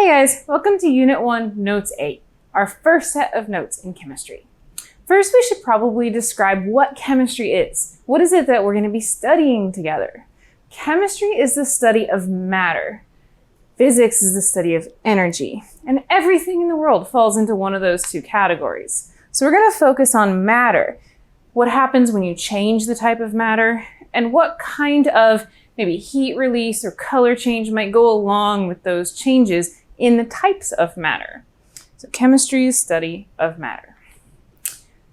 guys, welcome to Unit 1, Notes 8, our first set of notes in chemistry. First, we should probably describe what chemistry is. What is it that we're going to be studying together? Chemistry is the study of matter. Physics is the study of energy. And everything in the world falls into one of those two categories. So we're going to focus on matter. What happens when you change the type of matter, and what kind of maybe heat release or color change might go along with those changes in the types of matter. So chemistry is study of matter.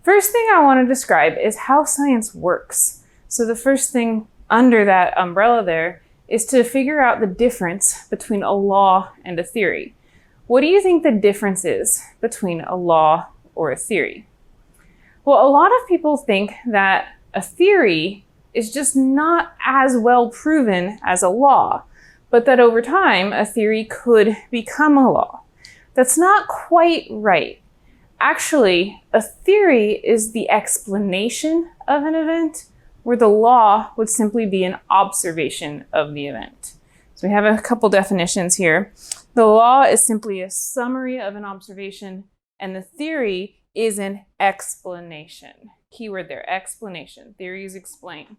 First thing I want to describe is how science works. So the first thing under that umbrella there is to figure out the difference between a law and a theory. What do you think the difference is between a law or a theory? Well, a lot of people think that a theory is just not as well proven as a law, but that over time, a theory could become a law. That's not quite right. Actually, a theory is the explanation of an event, where the law would simply be an observation of the event. So we have a couple definitions here. The law is simply a summary of an observation, and the theory is an explanation. Keyword there, explanation. Theories explain.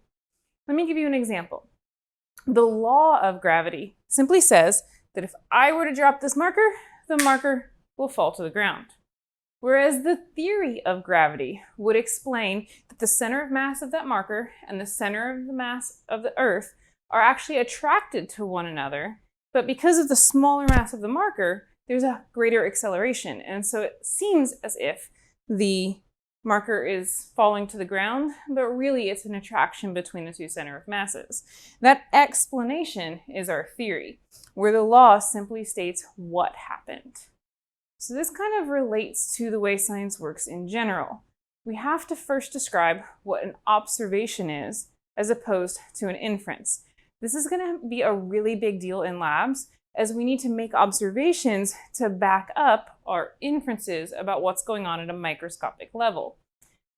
Let me give you an example. The law of gravity simply says that if I were to drop this marker, the marker will fall to the ground. Whereas the theory of gravity would explain that the center of mass of that marker and the center of the mass of the Earth are actually attracted to one another, but because of the smaller mass of the marker, there's a greater acceleration. And so it seems as if the marker is falling to the ground, but really it's an attraction between the two center of masses. That explanation is our theory, where the law simply states what happened. So this kind of relates to the way science works in general. We have to first describe what an observation is as opposed to an inference. This is going to be a really big deal in labs, as we need to make observations to back up our inferences about what's going on at a microscopic level.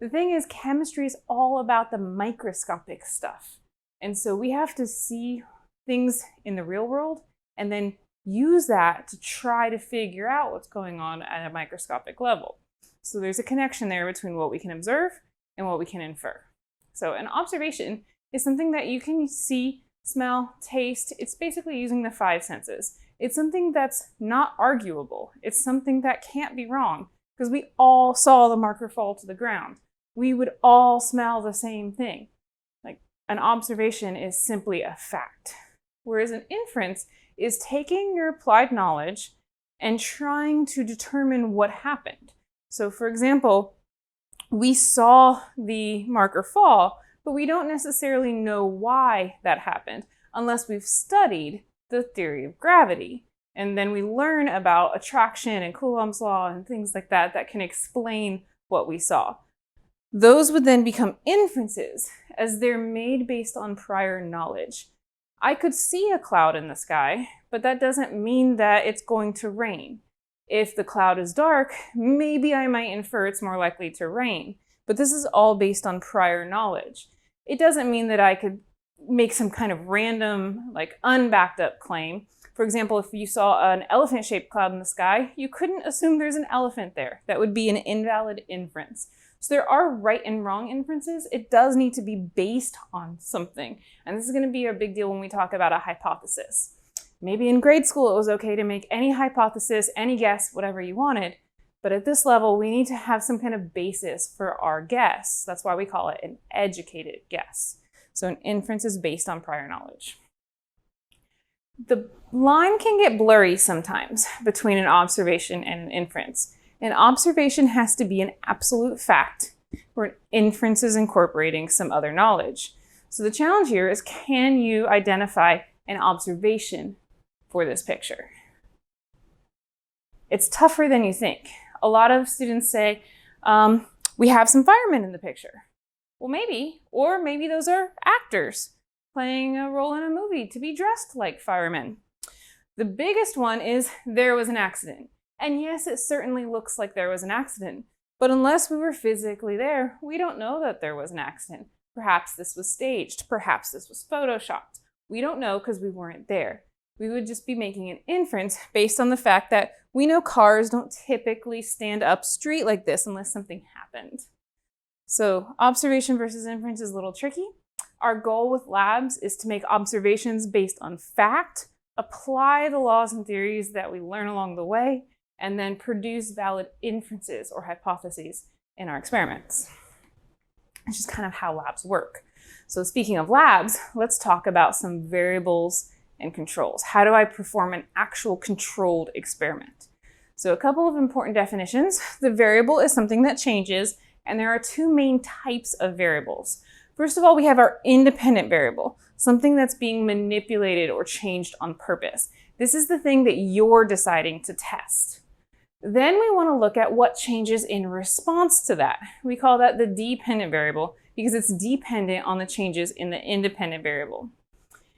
The thing is, chemistry is all about the microscopic stuff. And so we have to see things in the real world and then use that to try to figure out what's going on at a microscopic level. So there's a connection there between what we can observe and what we can infer. So an observation is something that you can see, smell, taste. It's basically using the five senses. It's something that's not arguable. It's something that can't be wrong, because we all saw the marker fall to the ground. We would all smell the same thing. Like, an observation is simply a fact. Whereas an inference is taking your applied knowledge and trying to determine what happened. So for example, we saw the marker fall, but we don't necessarily know why that happened unless we've studied the theory of gravity. And then we learn about attraction and Coulomb's law and things like that that can explain what we saw. Those would then become inferences, as they're made based on prior knowledge. I could see a cloud in the sky, but that doesn't mean that it's going to rain. If the cloud is dark, maybe I might infer it's more likely to rain. But this is all based on prior knowledge. It doesn't mean that I could make some kind of random, unbacked up claim. For example, if you saw an elephant-shaped cloud in the sky, you couldn't assume there's an elephant there. That would be an invalid inference. So there are right and wrong inferences. It does need to be based on something. And this is going to be a big deal when we talk about a hypothesis. Maybe in grade school it was okay to make any hypothesis, any guess, whatever you wanted. But at this level, we need to have some kind of basis for our guess. That's why we call it an educated guess. So an inference is based on prior knowledge. The line can get blurry sometimes between an observation and an inference. An observation has to be an absolute fact, where an inference is incorporating some other knowledge. So the challenge here is, can you identify an observation for this picture? It's tougher than you think. A lot of students say, we have some firemen in the picture. Well, maybe, or maybe those are actors playing a role in a movie to be dressed like firemen. The biggest one is, there was an accident. And yes, it certainly looks like there was an accident, but unless we were physically there, we don't know that there was an accident. Perhaps this was staged. Perhaps this was photoshopped. We don't know because we weren't there. We would just be making an inference based on the fact that we know cars don't typically stand up straight like this unless something happened. So observation versus inference is a little tricky. Our goal with labs is to make observations based on fact, apply the laws and theories that we learn along the way, and then produce valid inferences or hypotheses in our experiments. It's just kind of how labs work. So speaking of labs, let's talk about some variables and controls. How do I perform an actual controlled experiment? So a couple of important definitions. The variable is something that changes, and there are two main types of variables. First of all, we have our independent variable, something that's being manipulated or changed on purpose. This is the thing that you're deciding to test. Then we want to look at what changes in response to that. We call that the dependent variable because it's dependent on the changes in the independent variable.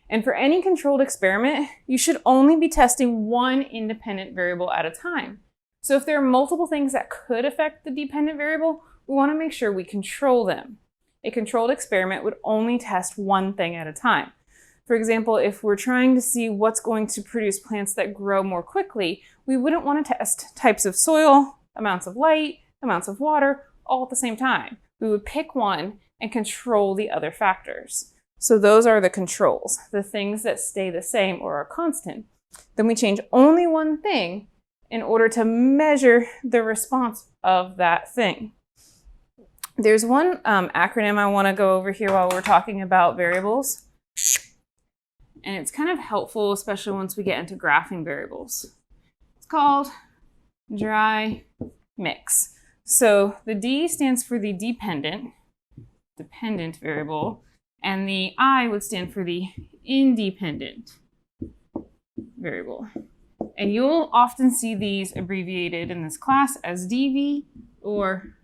And for any controlled experiment, you should only be testing one independent variable at a time. So if there are multiple things that could affect the dependent variable, we want to make sure we control them. A controlled experiment would only test one thing at a time. For example, if we're trying to see what's going to produce plants that grow more quickly, we wouldn't want to test types of soil, amounts of light, amounts of water, all at the same time. We would pick one and control the other factors. So those are the controls, the things that stay the same or are constant. Then we change only one thing in order to measure the response of that thing. There's one acronym I want to go over here while we're talking about variables. And it's kind of helpful, especially once we get into graphing variables. It's called dry mix. So the D stands for the dependent variable, and the I would stand for the independent variable. And you'll often see these abbreviated in this class as DV or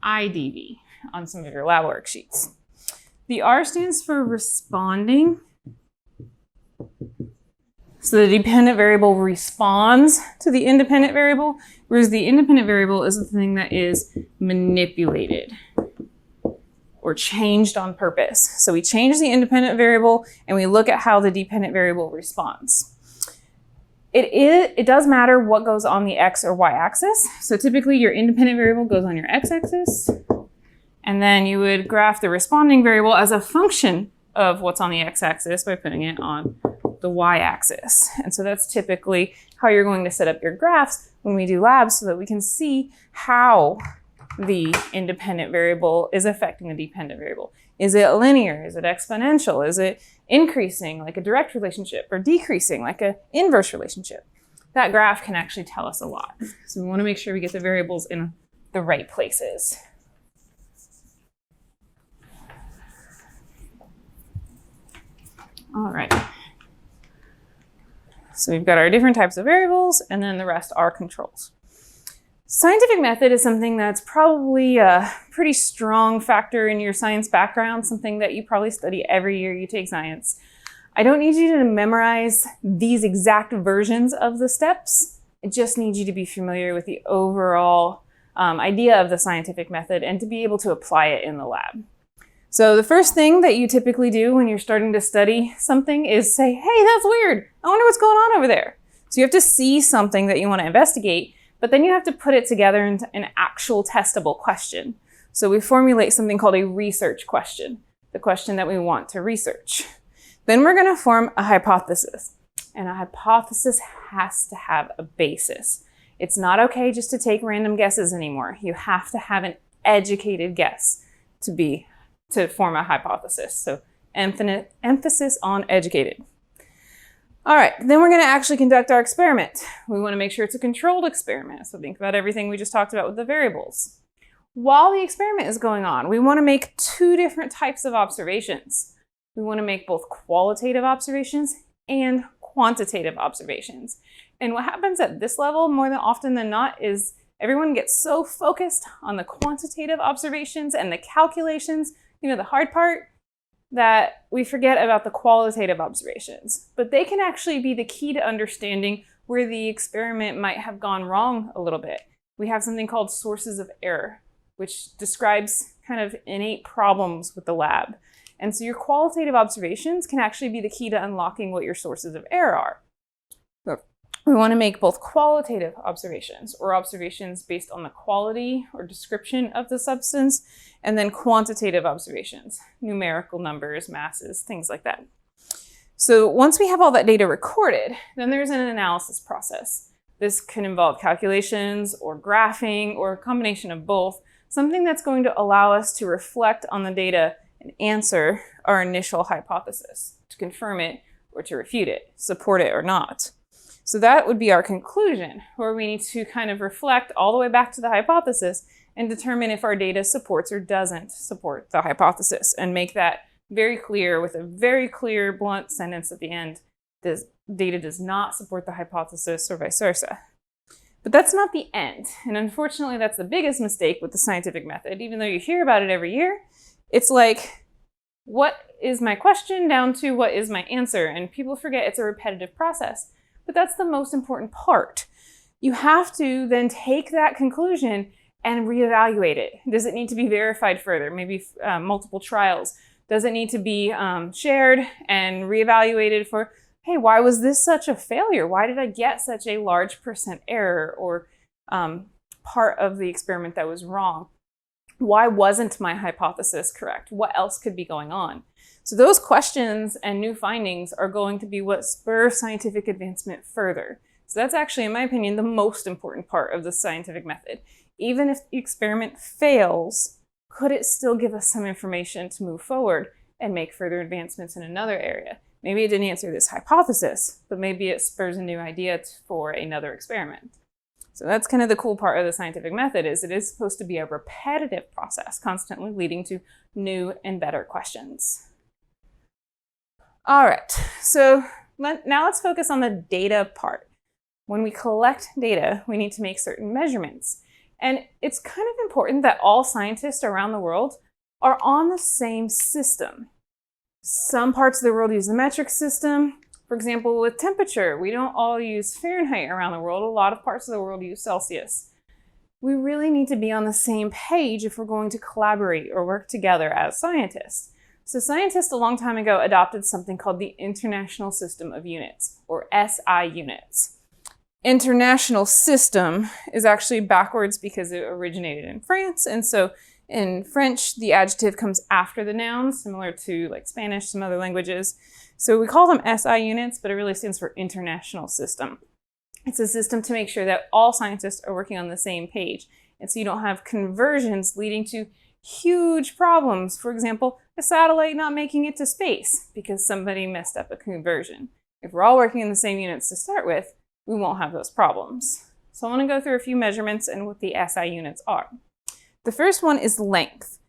IDV on some of your lab worksheets. The R stands for responding. So the dependent variable responds to the independent variable, whereas the independent variable is the thing that is manipulated or changed on purpose. So we change the independent variable and we look at how the dependent variable responds. It does matter what goes on the X or Y axis. So typically your independent variable goes on your X axis, and then you would graph the responding variable as a function of what's on the X axis by putting it on the Y axis. And so that's typically how you're going to set up your graphs when we do labs so that we can see how the independent variable is affecting the dependent variable. Is it linear? Is it exponential? Is it increasing like a direct relationship or decreasing like an inverse relationship? That graph can actually tell us a lot. So we want to make sure we get the variables in the right places. All right. So we've got our different types of variables, and then the rest are controls. Scientific method is something that's probably a pretty strong factor in your science background, something that you probably study every year you take science. I don't need you to memorize these exact versions of the steps. I just need you to be familiar with the overall idea of the scientific method and to be able to apply it in the lab. So the first thing that you typically do when you're starting to study something is say, hey, that's weird. I wonder what's going on over there. So you have to see something that you want to investigate, but then you have to put it together into an actual testable question. So we formulate something called a research question, the question that we want to research. Then we're going to form a hypothesis, and a hypothesis has to have a basis. It's not okay just to take random guesses anymore. You have to have an educated guess to form a hypothesis. So emphasis on educated. All right, then we're going to actually conduct our experiment. We want to make sure it's a controlled experiment. So think about everything we just talked about with the variables. While the experiment is going on, we want to make two different types of observations. We want to make both qualitative observations and quantitative observations. And what happens at this level more than often than not is everyone gets so focused on the quantitative observations and the calculations, the hard part, that we forget about the qualitative observations. But they can actually be the key to understanding where the experiment might have gone wrong a little bit. We have something called sources of error, which describes kind of innate problems with the lab. And so your qualitative observations can actually be the key to unlocking what your sources of error are. We want to make both qualitative observations, or observations based on the quality or description of the substance, and then quantitative observations, numerical numbers, masses, things like that. So once we have all that data recorded, then there's an analysis process. This can involve calculations or graphing or a combination of both, something that's going to allow us to reflect on the data and answer our initial hypothesis, to confirm it or to refute it, support it or not. So that would be our conclusion, where we need to kind of reflect all the way back to the hypothesis and determine if our data supports or doesn't support the hypothesis, and make that very clear with a very clear, blunt sentence at the end. This data does not support the hypothesis, or vice versa. But that's not the end. And unfortunately, that's the biggest mistake with the scientific method. Even though you hear about it every year, it's like, what is my question down to what is my answer? And people forget it's a repetitive process. But that's the most important part. You have to then take that conclusion and reevaluate it. Does it need to be verified further? Maybe multiple trials. Does it need to be shared and reevaluated for, hey, why was this such a failure? Why did I get such a large % error, or part of the experiment that was wrong? Why wasn't my hypothesis correct? What else could be going on? So those questions and new findings are going to be what spur scientific advancement further. So that's actually, in my opinion, the most important part of the scientific method. Even if the experiment fails, could it still give us some information to move forward and make further advancements in another area? Maybe it didn't answer this hypothesis, but maybe it spurs a new idea for another experiment. So that's kind of the cool part of the scientific method, is it is supposed to be a repetitive process, constantly leading to new and better questions. All right, so now let's focus on the data part. When we collect data, we need to make certain measurements. And it's kind of important that all scientists around the world are on the same system. Some parts of the world use the metric system. For example, with temperature, we don't all use Fahrenheit around the world. A lot of parts of the world use Celsius. We really need to be on the same page if we're going to collaborate or work together as scientists. So scientists a long time ago adopted something called the International System of Units, or SI units. International system is actually backwards because it originated in France, and so in French, the adjective comes after the noun, similar to like Spanish, some other languages. So we call them SI units, but it really stands for International System. It's a system to make sure that all scientists are working on the same page, and so you don't have conversions leading to huge problems. For example, a satellite not making it to space because somebody messed up a conversion. If we're all working in the same units to start with, we won't have those problems. So I want to go through a few measurements and what the SI units are. The first one is length.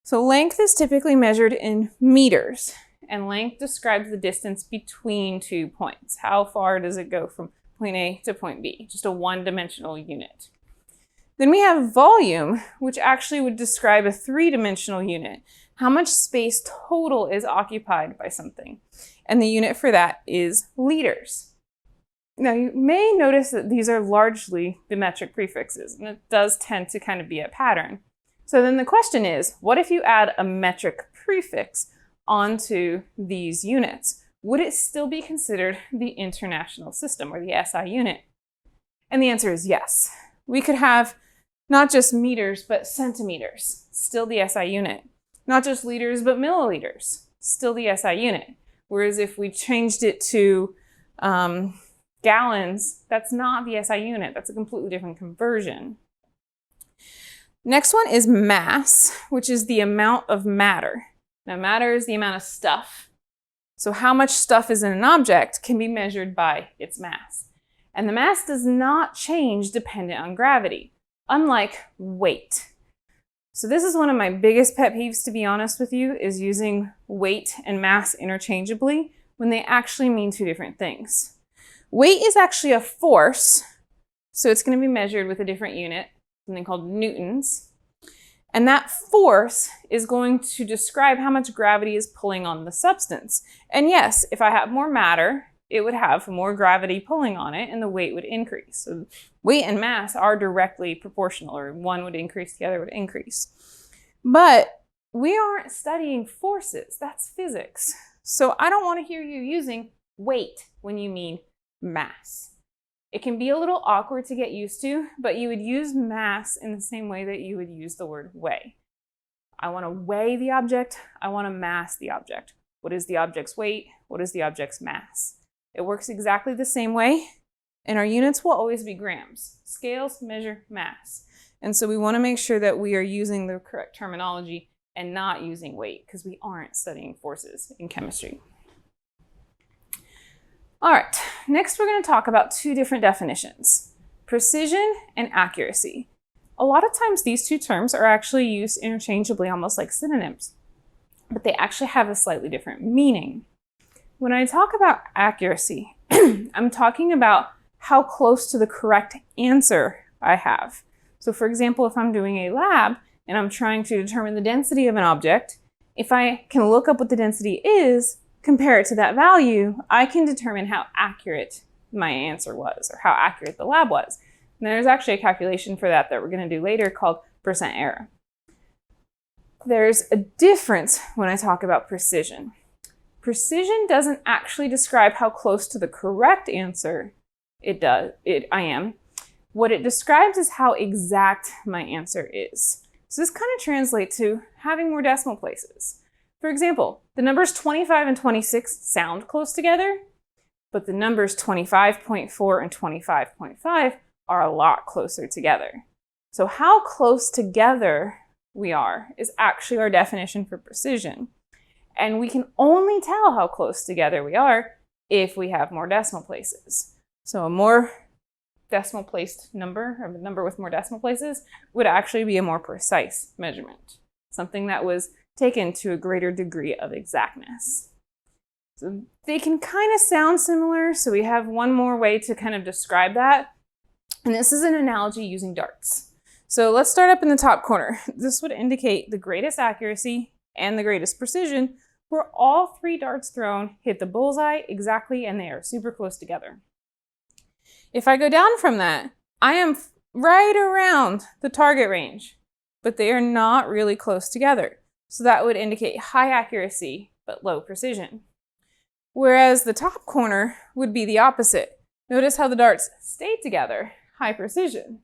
So length is typically measured in meters, and length describes the distance between 2 points. How far does it go from point A to point B? Just a one-dimensional unit. Then we have volume, which actually would describe a three-dimensional unit. How much space total is occupied by something? And the unit for that is liters. Now you may notice that these are largely the metric prefixes, and it does tend to kind of be a pattern. So then the question is, what if you add a metric prefix onto these units? Would it still be considered the international system, or the SI unit? And the answer is yes. We could have not just meters, but centimeters, still the SI unit. Not just liters, but milliliters, still the SI unit. Whereas if we changed it to gallons, that's not the SI unit. That's a completely different conversion. Next one is mass, which is the amount of matter. Now, matter is the amount of stuff. So how much stuff is in an object can be measured by its mass. And the mass does not change dependent on gravity, unlike weight. So this is one of my biggest pet peeves, to be honest with you, is using weight and mass interchangeably when they actually mean two different things. Weight is actually a force, so it's going to be measured with a different unit, something called newtons. And that force is going to describe how much gravity is pulling on the substance. And yes, if I have more matter, it would have more gravity pulling on it and the weight would increase. So weight and mass are directly proportional, or one would increase, the other would increase. But we aren't studying forces, that's physics. So I don't want to hear you using weight when you mean mass. It can be a little awkward to get used to, but you would use mass in the same way that you would use the word weigh. I want to weigh the object. I want to mass the object. What is the object's weight? What is the object's mass? It works exactly the same way, and our units will always be grams. Scales measure mass. And so we want to make sure that we are using the correct terminology and not using weight, because we aren't studying forces in chemistry. All right, next we're going to talk about two different definitions, precision and accuracy. A lot of times these two terms are actually used interchangeably, almost like synonyms, but they actually have a slightly different meaning. When I talk about accuracy, I'm talking about how close to the correct answer I have. So for example, if I'm doing a lab and I'm trying to determine the density of an object, if I can look up what the density is, compare it to that value, I can determine how accurate my answer was or how accurate the lab was. And there's actually a calculation for that we're going to do later called percent error. There's a difference when I talk about precision. Precision doesn't actually describe how close to the correct answer I am. What it describes is how exact my answer is. So this kind of translates to having more decimal places. For example, the numbers 25 and 26 sound close together, but the numbers 25.4 and 25.5 are a lot closer together. So how close together we are is actually our definition for precision. And we can only tell how close together we are if we have more decimal places. So a more decimal placed number, or a number with more decimal places, would actually be a more precise measurement, something that was taken to a greater degree of exactness. So they can kind of sound similar, so we have one more way to kind of describe that, and this is an analogy using darts. So let's start up in the top corner. This would indicate the greatest accuracy and the greatest precision, where all three darts thrown hit the bullseye exactly and they are super close together. If I go down from that, I am right around the target range, but they are not really close together. So that would indicate high accuracy, but low precision. Whereas the top corner would be the opposite. Notice how the darts stayed together, high precision,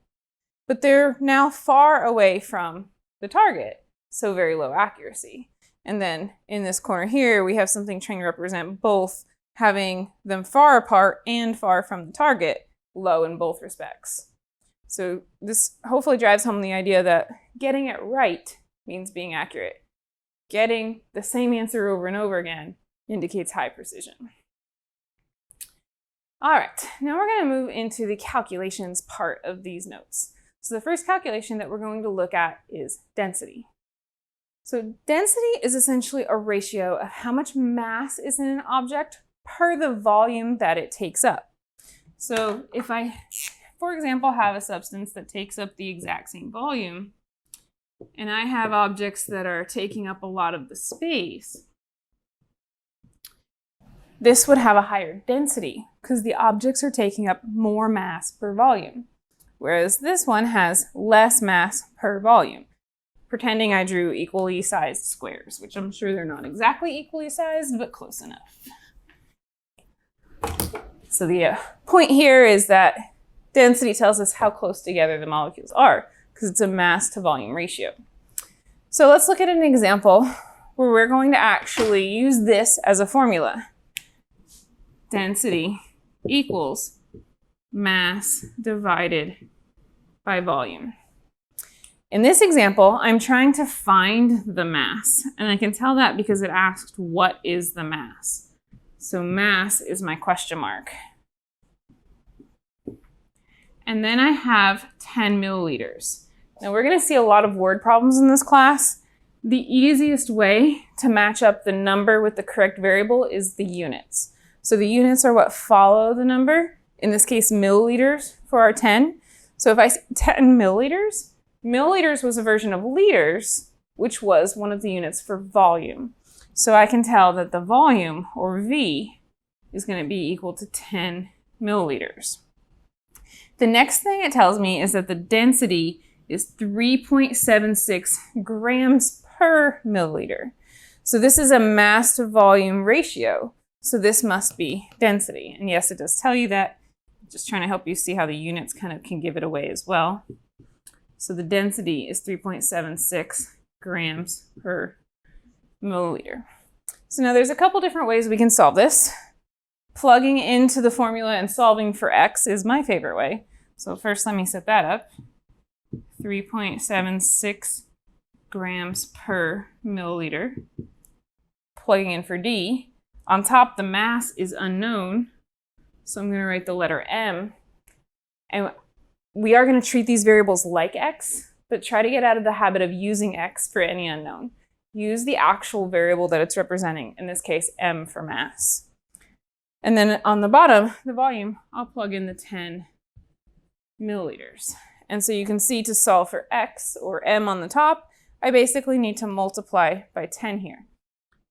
but they're now far away from the target, so very low accuracy. And then in this corner here, we have something trying to represent both having them far apart and far from the target, low in both respects. So this hopefully drives home the idea that getting it right means being accurate. Getting the same answer over and over again indicates high precision. All right, now we're going to move into the calculations part of these notes. So the first calculation that we're going to look at is density. So density is essentially a ratio of how much mass is in an object per the volume that it takes up. So if I, for example, have a substance that takes up the exact same volume, and I have objects that are taking up a lot of the space, this would have a higher density because the objects are taking up more mass per volume, whereas this one has less mass per volume. Pretending I drew equally sized squares, which I'm sure they're not exactly equally sized, but close enough. So the point here is that density tells us how close together the molecules are, because it's a mass to volume ratio. So let's look at an example where we're going to actually use this as a formula. Density equals mass divided by volume. In this example, I'm trying to find the mass, and I can tell that because it asked what is the mass. So mass is my question mark. And then I have 10 milliliters. Now we're going to see a lot of word problems in this class. The easiest way to match up the number with the correct variable is the units. So the units are what follow the number, in this case milliliters for our 10. So if I say 10 milliliters, milliliters was a version of liters, which was one of the units for volume. So I can tell that the volume, or V, is going to be equal to 10 milliliters. The next thing it tells me is that the density is 3.76 grams per milliliter. So this is a mass to volume ratio. So this must be density. And yes, it does tell you that Just trying to help you see how the units kind of can give it away as well. So the density is 3.76 grams per milliliter. So now there's a couple different ways we can solve this. Plugging into the formula and solving for x is my favorite way. So first let me set that up. 3.76 grams per milliliter. Plugging in for d. On top, the mass is unknown, so I'm going to write the letter m. And we are going to treat these variables like x, but try to get out of the habit of using x for any unknown. Use the actual variable that it's representing, in this case, m for mass. And then on the bottom, the volume, I'll plug in the 10 milliliters. And so you can see to solve for x, or m on the top, I basically need to multiply by 10 here.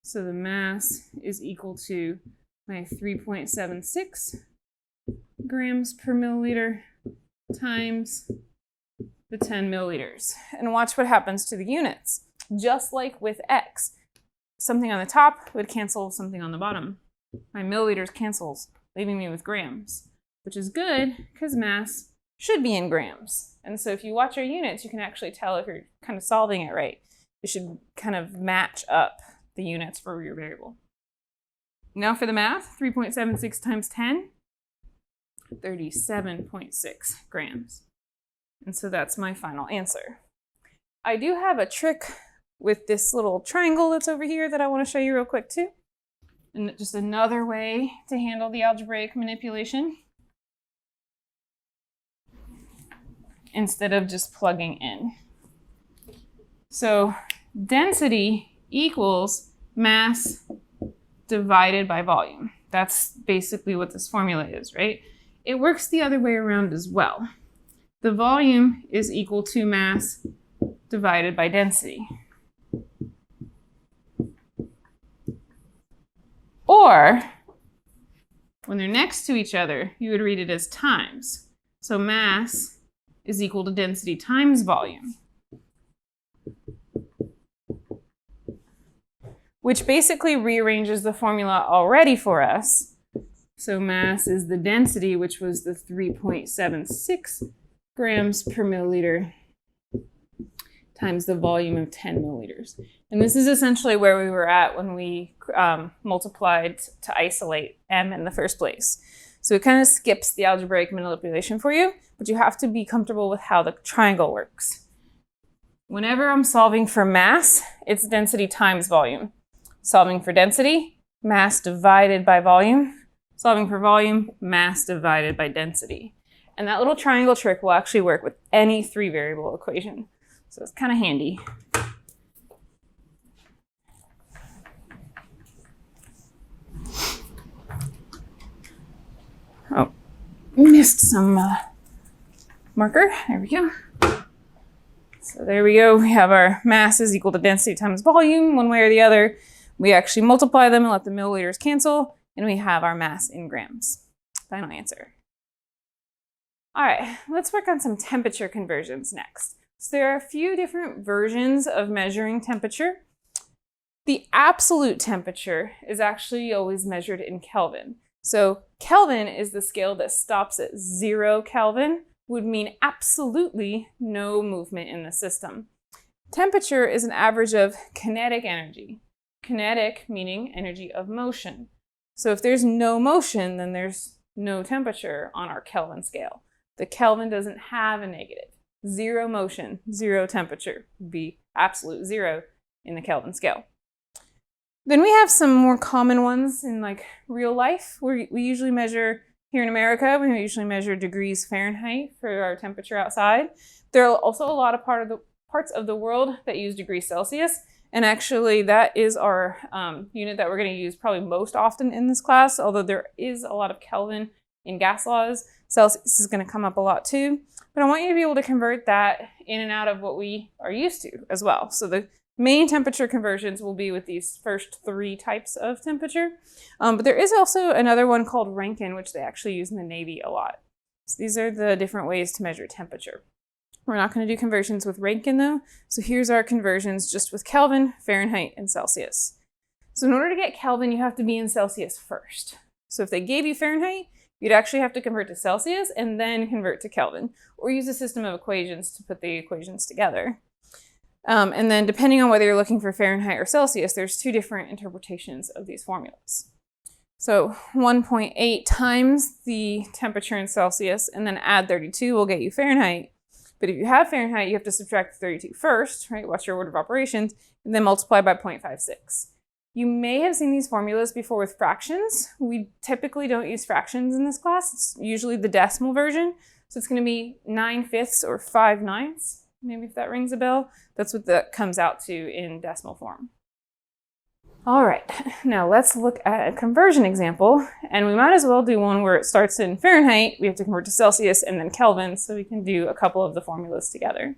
So the mass is equal to my 3.76 grams per milliliter times the 10 milliliters. And watch what happens to the units. Just like with x, something on the top would cancel something on the bottom. My milliliters cancels, leaving me with grams, which is good because mass should be in grams. And so if you watch your units, you can actually tell if you're kind of solving it right. You should kind of match up the units for your variable. Now for the math, 3.76 times 10, 37.6 grams. And so that's my final answer. I do have a trick with this little triangle that's over here that I want to show you real quick too. And just another way to handle the algebraic manipulation instead of just plugging in. So density equals mass divided by volume. That's basically what this formula is, right? It works the other way around as well. The volume is equal to mass divided by density. Or, when they're next to each other, you would read it as times. So mass is equal to density times volume, which basically rearranges the formula already for us. So mass is the density, which was the 3.76 grams per milliliter times the volume of 10 milliliters. And this is essentially where we were at when we multiplied to isolate m in the first place. So it kind of skips the algebraic manipulation for you, but you have to be comfortable with how the triangle works. Whenever I'm solving for mass, it's density times volume. Solving for density, mass divided by volume. Solving for volume, mass divided by density. And that little triangle trick will actually work with any 3-variable equation. So it's kind of handy. Oh, missed some marker. There we go. So there we go. We have our mass is equal to density times volume, one way or the other. We actually multiply them and let the milliliters cancel, and we have our mass in grams. Final answer. All right, let's work on some temperature conversions next. So there are a few different versions of measuring temperature. The absolute temperature is actually always measured in Kelvin. So Kelvin is the scale that stops at 0 Kelvin, would mean absolutely no movement in the system. Temperature is an average of kinetic energy. Kinetic meaning energy of motion. So if there's no motion, then there's no temperature on our Kelvin scale. The Kelvin doesn't have a negative. 0 motion, 0 temperature would be absolute 0 in the Kelvin scale. Then we have some more common ones in like real life. We usually measure, here in America, we usually measure degrees Fahrenheit for our temperature outside. There are also a lot of parts of the world that use degrees Celsius. And actually that is our unit that we're going to use probably most often in this class, although there is a lot of Kelvin in gas laws. Celsius is going to come up a lot too. But I want you to be able to convert that in and out of what we are used to as well. So the main temperature conversions will be with these first 3 types of temperature. But there is also another one called Rankine, which they actually use in the Navy a lot. So these are the different ways to measure temperature. We're not going to do conversions with Rankine though. So here's our conversions just with Kelvin, Fahrenheit, and Celsius. So in order to get Kelvin, you have to be in Celsius first. So if they gave you Fahrenheit, you'd actually have to convert to Celsius and then convert to Kelvin, or use a system of equations to put the equations together. And then depending on whether you're looking for Fahrenheit or Celsius, there's two different interpretations of these formulas. So 1.8 times the temperature in Celsius and then add 32 will get you Fahrenheit. But if you have Fahrenheit, you have to subtract the 32 first, right? Watch your order of operations, and then multiply by 0.56. You may have seen these formulas before with fractions. We typically don't use fractions in this class. It's usually the decimal version. So it's going to be 9/5 or 5/9. Maybe if that rings a bell. That's what that comes out to in decimal form. All right, now let's look at a conversion example, and we might as well do one where it starts in Fahrenheit. We have to convert to Celsius and then Kelvin, so we can do a couple of the formulas together.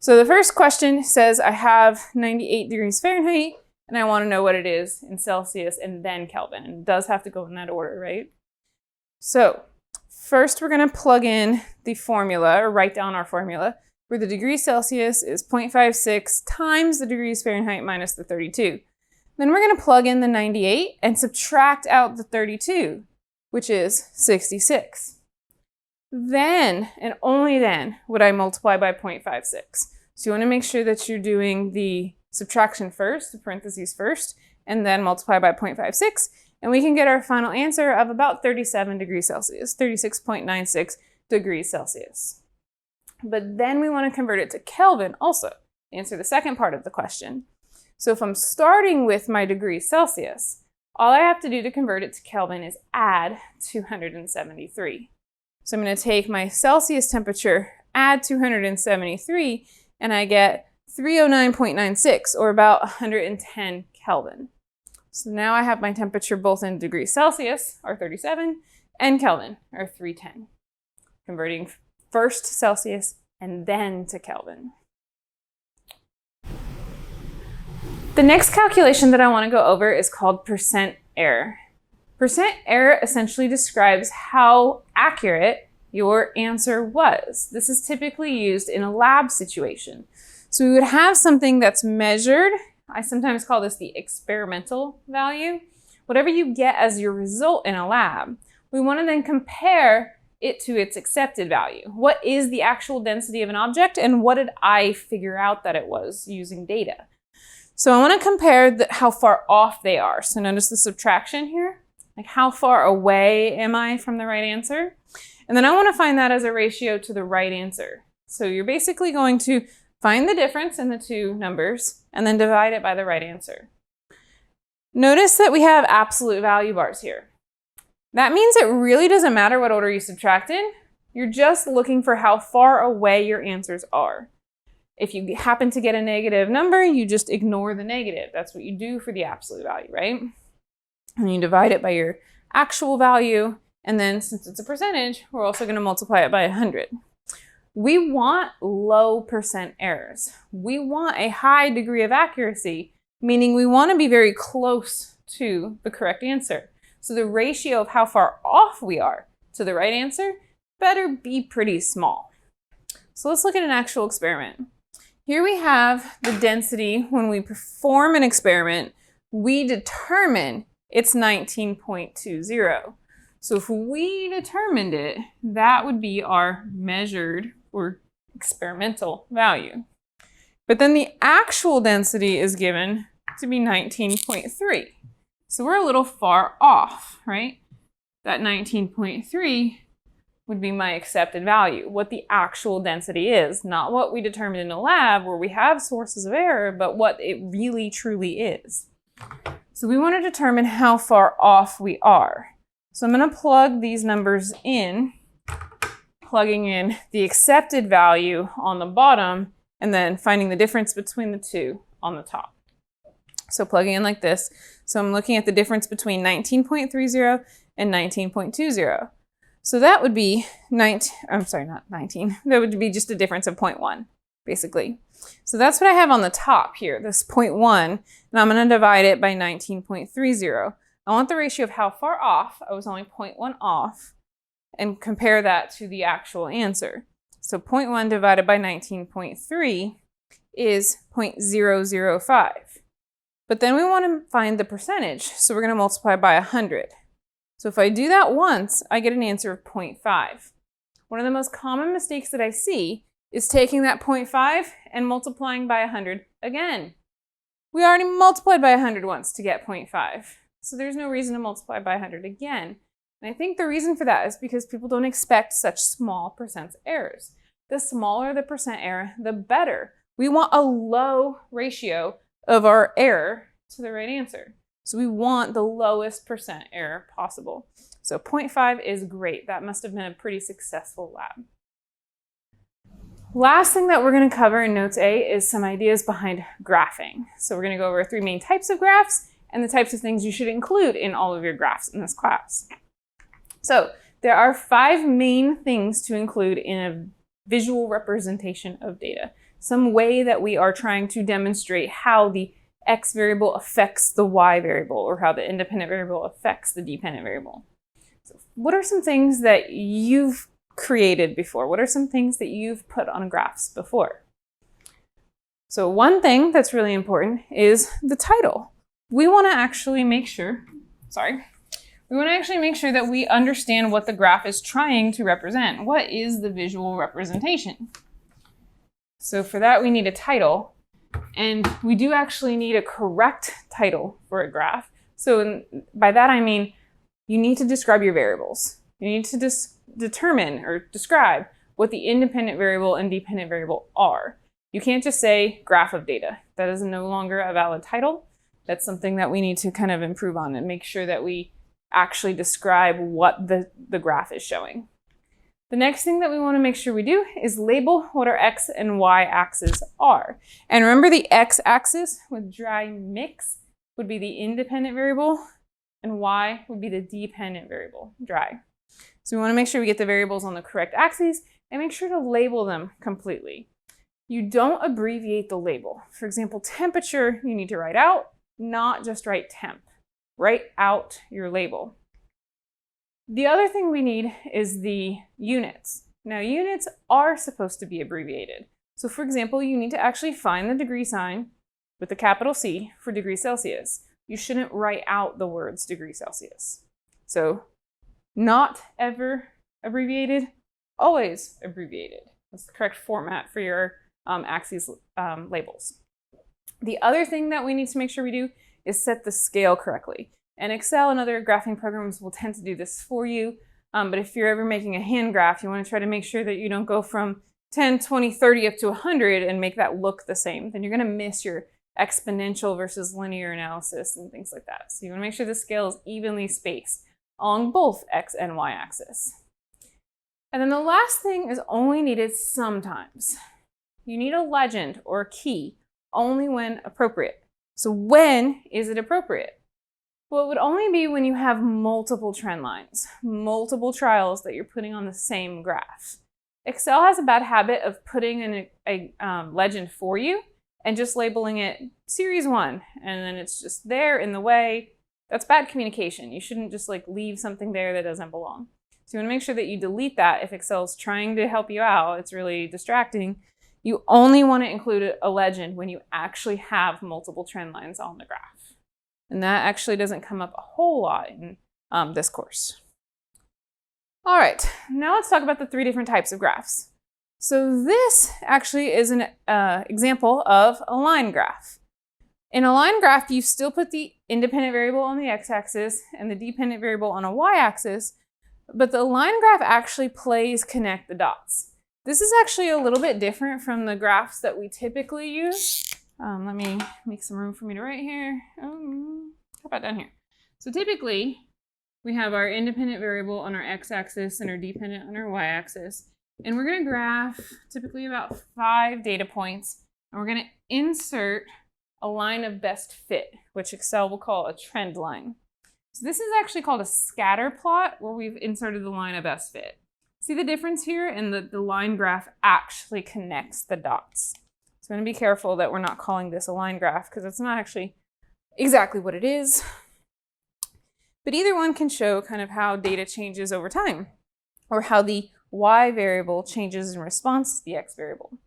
So the first question says I have 98 degrees Fahrenheit, and I want to know what it is in Celsius and then Kelvin. And it does have to go in that order, right? So first we're going to plug in the formula, or write down our formula, where the degree Celsius is 0.56 times the degrees Fahrenheit minus the 32. Then we're going to plug in the 98 and subtract out the 32, which is 66. Then, and only then, would I multiply by 0.56. So you want to make sure that you're doing the subtraction first, the parentheses first, and then multiply by 0.56, and we can get our final answer of about 37 degrees Celsius, 36.96 degrees Celsius. But then we want to convert it to Kelvin also, to answer the second part of the question. So if I'm starting with my degrees Celsius, all I have to do to convert it to Kelvin is add 273. So I'm going to take my Celsius temperature, add 273, and I get 309.96, or about 110 Kelvin. So now I have my temperature both in degrees Celsius, or 37, and Kelvin, or 310. Converting first to Celsius and then to Kelvin. The next calculation that I want to go over is called percent error. Percent error essentially describes how accurate your answer was. This is typically used in a lab situation. So we would have something that's measured. I sometimes call this the experimental value. Whatever you get as your result in a lab, we want to then compare it to its accepted value. What is the actual density of an object, and what did I figure out that it was using data? So I want to compare how far off they are. So notice the subtraction here, like how far away am I from the right answer? And then I want to find that as a ratio to the right answer. So you're basically going to find the difference in the two numbers and then divide it by the right answer. Notice that we have absolute value bars here. That means it really doesn't matter what order you subtract in. You're just looking for how far away your answers are. If you happen to get a negative number, you just ignore the negative. That's what you do for the absolute value, right? And you divide it by your actual value. And then since it's a percentage, we're also going to multiply it by 100. We want low percent errors. We want a high degree of accuracy, meaning we want to be very close to the correct answer. So the ratio of how far off we are to the right answer better be pretty small. So let's look at an actual experiment. Here we have the density. When we perform an experiment, we determine it's 19.20. So if we determined it, that would be our measured or experimental value. But then the actual density is given to be 19.3. So we're a little far off, right? That 19.3 would be my accepted value, what the actual density is, not what we determined in a lab where we have sources of error, but what it really truly is. So we want to determine how far off we are. So I'm going to plug these numbers in, plugging in the accepted value on the bottom and then finding the difference between the two on the top. So plugging in like this. So I'm looking at the difference between 19.30 and 19.20. So that would be that would be just a difference of 0.1, basically. So that's what I have on the top here, this 0.1, and I'm going to divide it by 19.30. I want the ratio of how far off, I was only 0.1 off, and compare that to the actual answer. So 0.1 divided by 19.3 is 0.005. But then we want to find the percentage, so we're going to multiply by 100. So if I do that once, I get an answer of 0.5. One of the most common mistakes that I see is taking that 0.5 and multiplying by 100 again. We already multiplied by 100 once to get 0.5, so there's no reason to multiply by 100 again. And I think the reason for that is because people don't expect such small percent errors. The smaller the percent error, the better. We want a low ratio of our error to the right answer. So we want the lowest percent error possible. So 0.5 is great. That must have been a pretty successful lab. Last thing that we're going to cover in Notes A is some ideas behind graphing. So we're going to go over 3 main types of graphs and the types of things you should include in all of your graphs in this class. So there are 5 main things to include in a visual representation of data. Some way that we are trying to demonstrate how the X variable affects the Y variable, or how the independent variable affects the dependent variable. So what are some things that you've created before? What are some things that you've put on graphs before? So one thing that's really important is the title. We want to actually make sure that we understand what the graph is trying to represent. What is the visual representation? So for that, we need a title. And we do actually need a correct title for a graph. So by that I mean you need to describe your variables. You need to determine or describe what the independent variable and dependent variable are. You can't just say graph of data. That is no longer a valid title. That's something that we need to kind of improve on and make sure that we actually describe what the graph is showing. The next thing that we want to make sure we do is label what our X and Y axes are. And remember, the X axis with dry mix would be the independent variable and Y would be the dependent variable, dry. So we want to make sure we get the variables on the correct axes and make sure to label them completely. You don't abbreviate the label. For example, temperature, you need to write out, not just write temp. Write out your label. The other thing we need is the units. Now, units are supposed to be abbreviated. So for example, you need to actually find the degree sign with the capital C for degrees Celsius. You shouldn't write out the words degree Celsius. So not ever abbreviated, always abbreviated. That's the correct format for your axes labels. The other thing that we need to make sure we do is set the scale correctly. And Excel and other graphing programs will tend to do this for you. But if you're ever making a hand graph, you want to try to make sure that you don't go from 10, 20, 30 up to 100 and make that look the same. Then you're going to miss your exponential versus linear analysis and things like that. So you want to make sure the scale is evenly spaced along both X and Y axis. And then the last thing is only needed sometimes. You need a legend or a key only when appropriate. So when is it appropriate? Well, it would only be when you have multiple trend lines, multiple trials that you're putting on the same graph. Excel has a bad habit of putting in a legend for you and just labeling it series 1, and then it's just there in the way. That's bad communication. You shouldn't just leave something there that doesn't belong. So you want to make sure that you delete that if Excel's trying to help you out. It's really distracting. You only want to include a legend when you actually have multiple trend lines on the graph. And that actually doesn't come up a whole lot in this course. All right, now let's talk about the 3 different types of graphs. So this actually is an example of a line graph. In a line graph, you still put the independent variable on the x-axis and the dependent variable on a y-axis, but the line graph actually plays connect the dots. This is actually a little bit different from the graphs that we typically use. Let me make some room for me to write here. How about down here? So typically, we have our independent variable on our x-axis and our dependent on our y-axis. And we're going to graph typically about 5 data points. And we're going to insert a line of best fit, which Excel will call a trend line. So this is actually called a scatter plot, where we've inserted the line of best fit. See the difference here? And the line graph actually connects the dots. So I'm going to be careful that we're not calling this a line graph, because it's not actually exactly what it is. But either one can show kind of how data changes over time, or how the y variable changes in response to the x variable.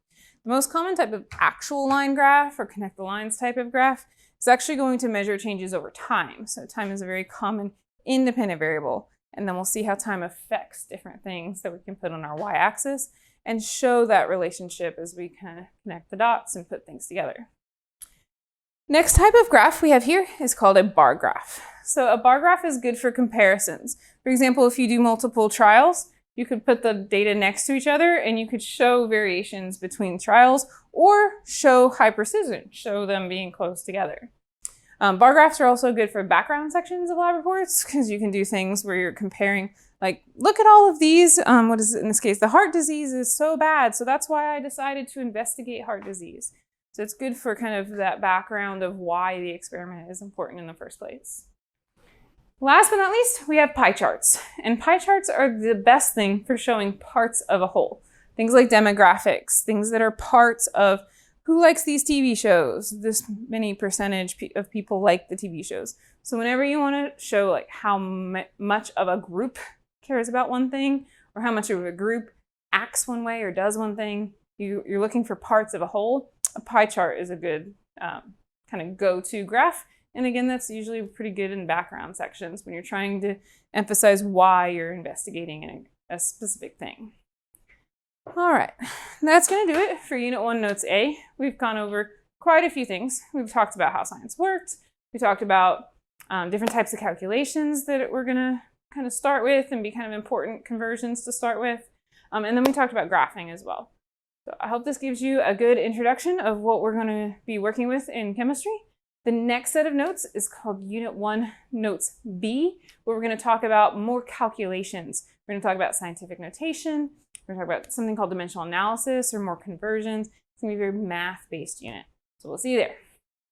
The most common type of actual line graph, or connect the lines type of graph, is actually going to measure changes over time. So time is a very common independent variable. And then we'll see how time affects different things that we can put on our y-axis and show that relationship as we kind of connect the dots and put things together. Next type of graph we have here is called a bar graph. So a bar graph is good for comparisons. For example, if you do multiple trials, you could put the data next to each other and you could show variations between trials or show high precision, show them being close together. Bar graphs are also good for background sections of lab reports because you can do things where you're comparing, like, look at all of these. What is it in this case? The heart disease is so bad, so that's why I decided to investigate heart disease. So it's good for kind of that background of why the experiment is important in the first place. Last but not least, we have pie charts. And pie charts are the best thing for showing parts of a whole. Things like demographics, things that are parts of who likes these TV shows. This many percentage of people like the TV shows. So whenever you want to show like how much of a group cares about one thing, or how much of a group acts one way or does one thing, you're looking for parts of a whole. A pie chart is a good kind of go-to graph. And again, that's usually pretty good in background sections when you're trying to emphasize why you're investigating a specific thing. All right, that's going to do it for Unit 1 Notes A. We've gone over quite a few things. We've talked about how science works. We talked about different types of calculations that we're going to kind of start with and be kind of important conversions to start with. And then we talked about graphing as well. So I hope this gives you a good introduction of what we're going to be working with in chemistry. The next set of notes is called Unit 1 Notes B, where we're going to talk about more calculations. We're going to talk about scientific notation. We're going to talk about something called dimensional analysis or more conversions. It's going to be a very math-based unit. So we'll see you there.